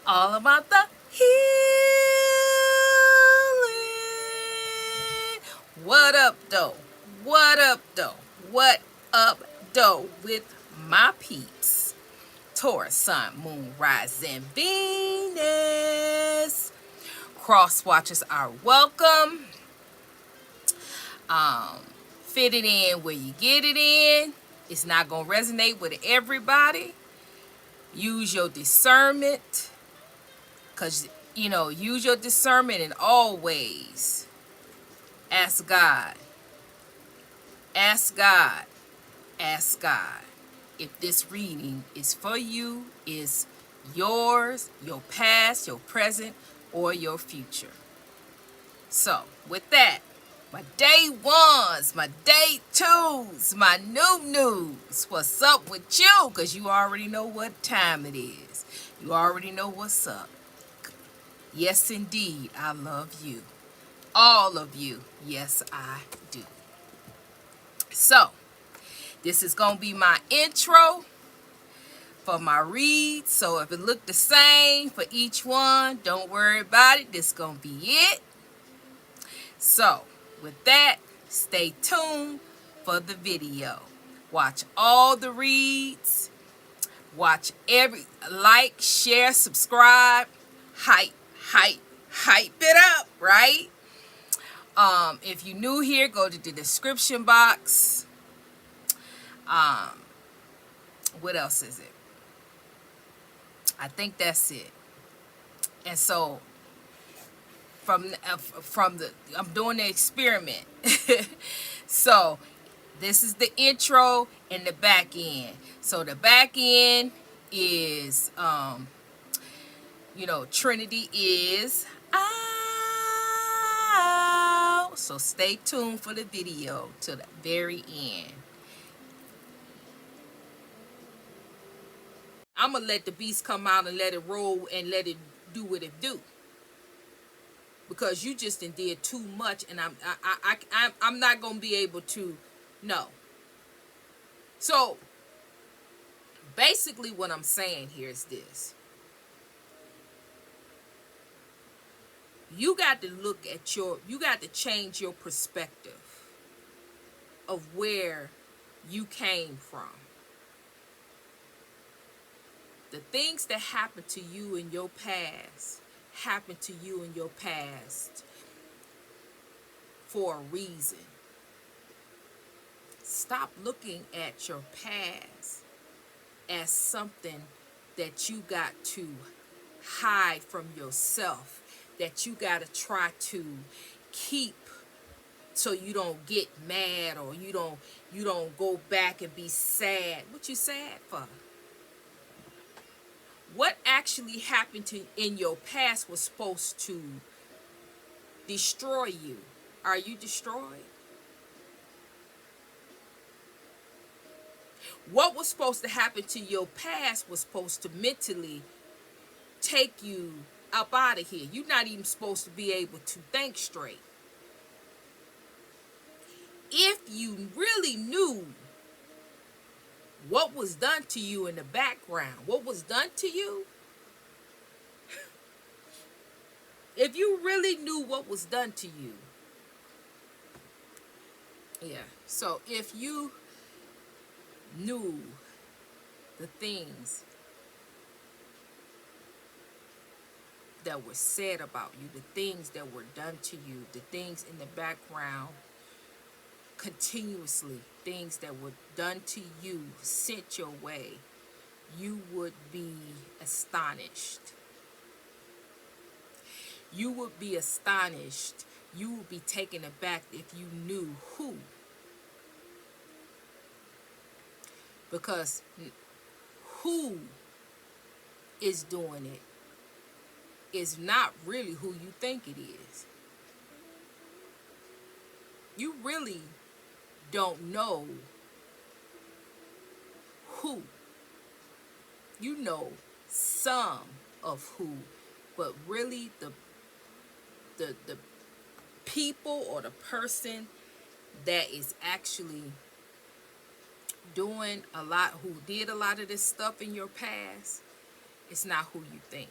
all about the healing. What up, though? What up, though? What up, though? With my peeps, Taurus, Sun, Moon, Rising, Venus. Cross watchers are welcome. Um, Fit it in where you get it in. It's not gonna resonate with everybody. Use your discernment. Because, use your discernment in all ways. Ask God. Ask God. Ask God. If this reading is for you, is yours, your past, your present, or your future. So, with that, my day ones, my day twos, my new news. What's up with you? Because you already know what time it is. You already know what's up. Yes, indeed, I love you. All of you. Yes, I do. So, this is going to be my intro for my read. So, if it look the same for each one, don't worry about it. This is going to be it. So, with that, stay tuned for the video. Watch all the reads. Watch every like, share, subscribe. Hype it up, right? If you're new here, go to the description box. What else is it? I think that's it. And so from the I'm doing the experiment. So this is the intro and the back end. So the back end is Trinity is out. So stay tuned for the video to the very end. I'm gonna let the beast come out and let it roll and let it do what it do. Because you just did too much, and I'm not gonna be able to. No. So basically, what I'm saying here is this: you got to you got to change your perspective of where you came from. The things that happened to you in your past happened to you in your past for a reason. Stop looking at your past as something that you got to hide from yourself, that you got to try to keep so you don't get mad, or you don't go back and be sad. What you sad for? What actually happened in your past was supposed to destroy you. Are you destroyed? What was supposed to happen to your past was supposed to mentally take you up out of here. You're not even supposed to be able to think straight. If you really knew what was done to you in the background, what was done to you, if you really knew what was done to you, so if you knew the things that were said about you, the things that were done to you, the things in the background continuously, things that were done to you, sent your way, you would be astonished. You would be astonished. You would be taken aback if you knew who. Because who is doing it is not really who you think it is. You really don't know who. You know some of who, but really the people or the person that is actually who did a lot of this stuff in your past, it's not who you think.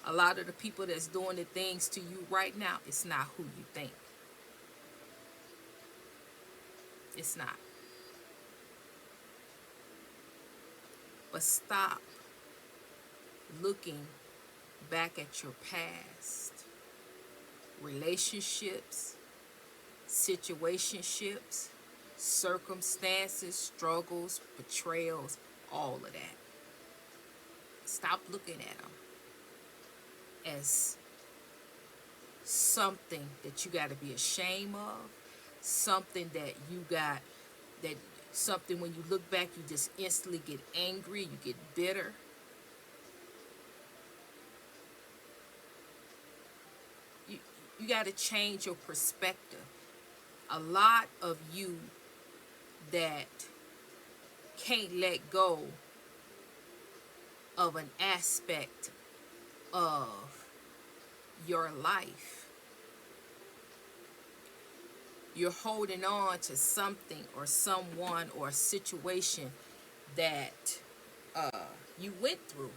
A lot of the people that's doing the things to you right now, it's not who you think. It's not. But stop looking back at your past relationships, situationships, circumstances, struggles, betrayals, all of that. Stop looking at them as something that you got to be ashamed of, something that you got, that something when you look back you just instantly get angry, you get bitter. You got to change your perspective. A lot of you that can't let go of an aspect of your life. You're holding on to something or someone or a situation that you went through.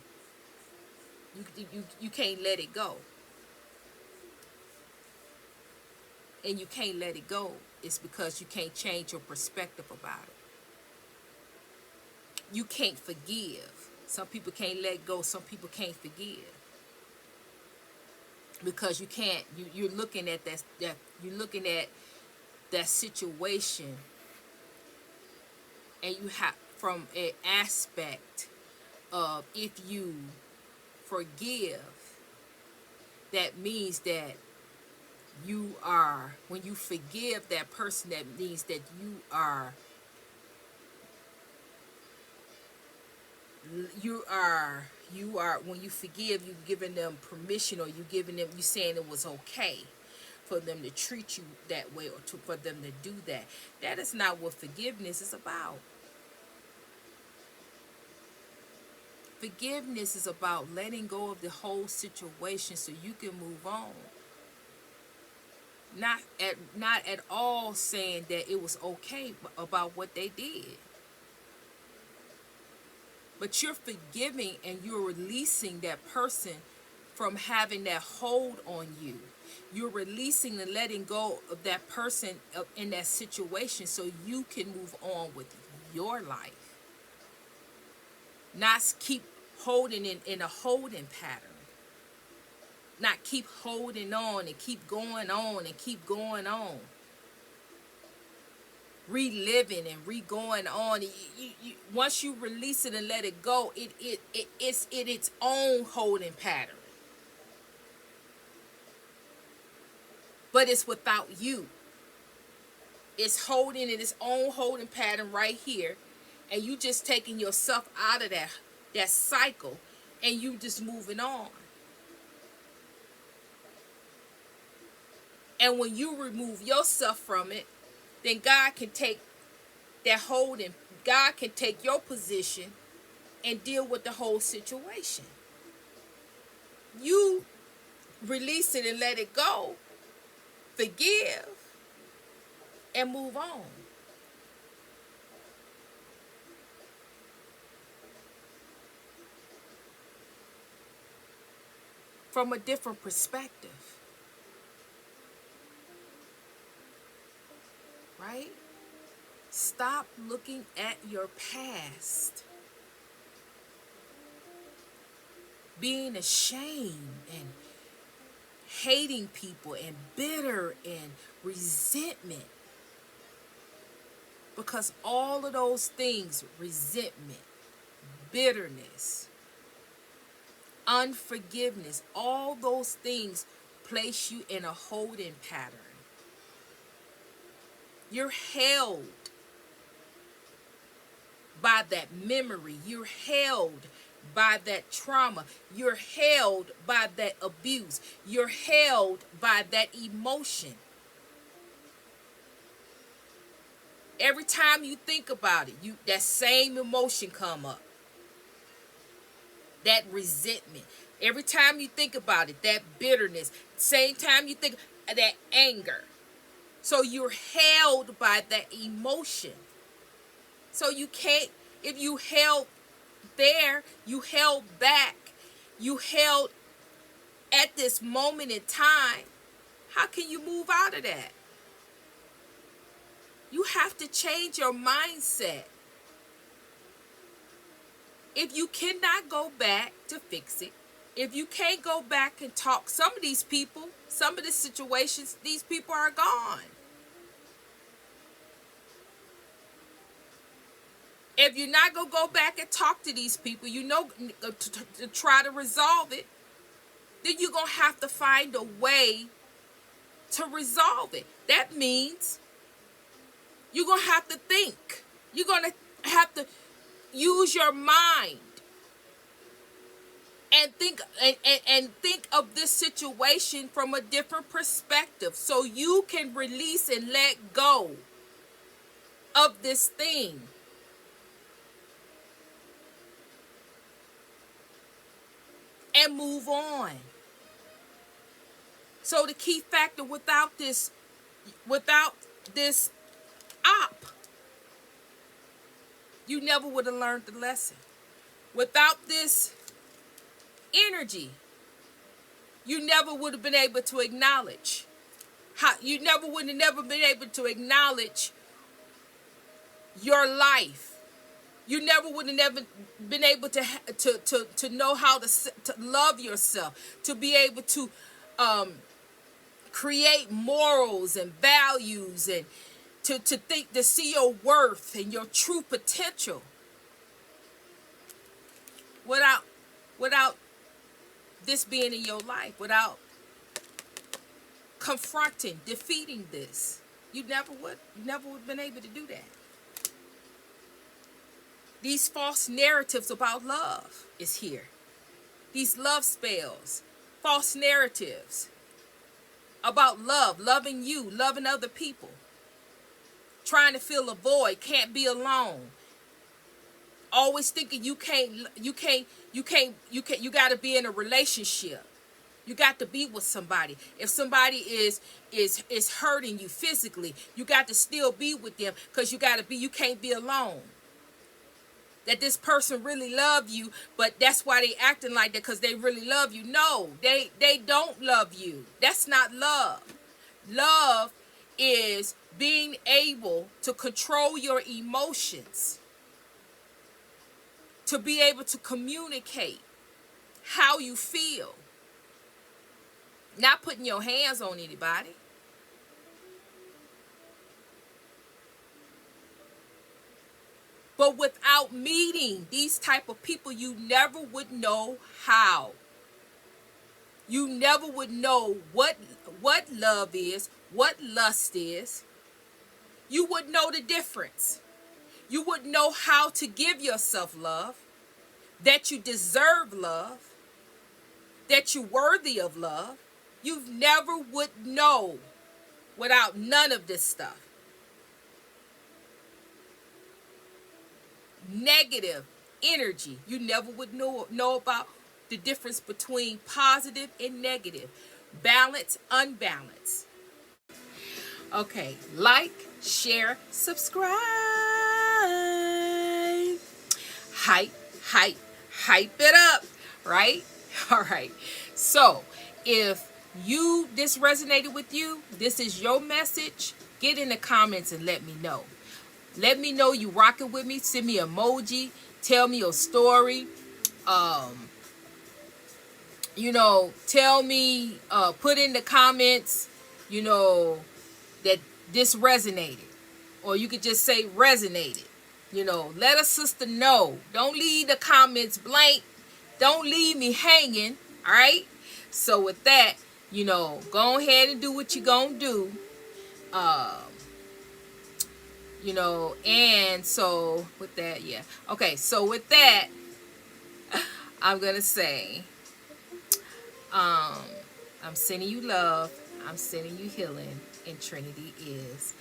You can't let it go. And you can't let it go. It's because you can't change your perspective about it. You can't forgive. Some people can't let go. Some people can't forgive. Because you can't, you're looking at that you're looking at that situation, and you have from an aspect of, if you forgive, that means that you are, when you forgive that person, that means that you are when you forgive, you're giving them permission, or you saying it was okay for them to treat you that way, or for them to do that. That is not what forgiveness is about. Forgiveness is about letting go of the whole situation so you can move on. Not at all saying that it was okay about what they did. But you're forgiving and you're releasing that person from having that hold on you. You're releasing and letting go of that person in that situation so you can move on with your life. Not keep holding in a holding pattern. Not keep holding on and keep going on and keep going on. Reliving and re-going on. Once you release it and let it go, it's its own holding pattern. But it's without you. It's holding in its own holding pattern right here, and you just taking yourself out of that cycle, and you just moving on. And when you remove yourself from it, then God can take that holding. God can take your position and deal with the whole situation. You release it and let it go, forgive, and move on. From a different perspective. Right? Stop looking at your past, being ashamed and hating people and bitter and resentment. Because all of those things, resentment, bitterness, unforgiveness, all those things place you in a holding pattern. You're held by that memory. You're held by that trauma. You're held by that abuse. You're held by that emotion. Every time you think about it, that same emotion come up. That resentment. Every time you think about it, that bitterness. Same time you think that anger. So you're held by that emotion. So you can't, if you held there, you held back, you held at this moment in time, how can you move out of that? You have to change your mindset. If you cannot go back to fix it, if you can't go back and talk, some of these people, some of the situations, these people are gone. If you're not going to go back and talk to these people, you know, to try to resolve it, then you're going to have to find a way to resolve it. That means you're going to have to think. You're going to have to use your mind and think of this situation from a different perspective, so you can release and let go of this thing. And move on. So the key factor, without this op, you never would have learned the lesson. Without this energy, you never would have been able to acknowledge you would have never been able to acknowledge your life. You never would have never been able to know how to love yourself, to be able to create morals and values, and to see your worth and your true potential. Without this being in your life, without confronting, defeating this, you never would have been able to do that. These false narratives about love is here. These love spells, false narratives about love, loving you, loving other people, trying to fill a void, can't be alone, always thinking you got to be in a relationship. You got to be with somebody. If somebody is hurting you physically, you got to still be with them, because you can't be alone. That this person really love you, but that's why they acting like that, because they really love you. No, they don't love you. That's not love. Love is being able to control your emotions, to be able to communicate how you feel, not putting your hands on anybody. But without meeting these type of people, you never would know how. You never would know what love is, what lust is. You would know the difference. You would know how to give yourself love, that you deserve love, that you're worthy of love. You never would know without none of this stuff. Negative energy, you never would know about the difference between positive and negative, balance, unbalance. Okay, like, share, subscribe, hype it up, right? All right, so if this resonated with you, this is your message, get in the comments and let me know. Let me know you rocking with me. Send me an emoji. Tell me your story. Tell me, put in the comments, that this resonated. Or you could just say resonated. Let a sister know. Don't leave the comments blank. Don't leave me hanging. All right? So with that, go ahead and do what you're going to do. And so with that, yeah. Okay, so with that, I'm going to say, I'm sending you love, I'm sending you healing, and Trinity is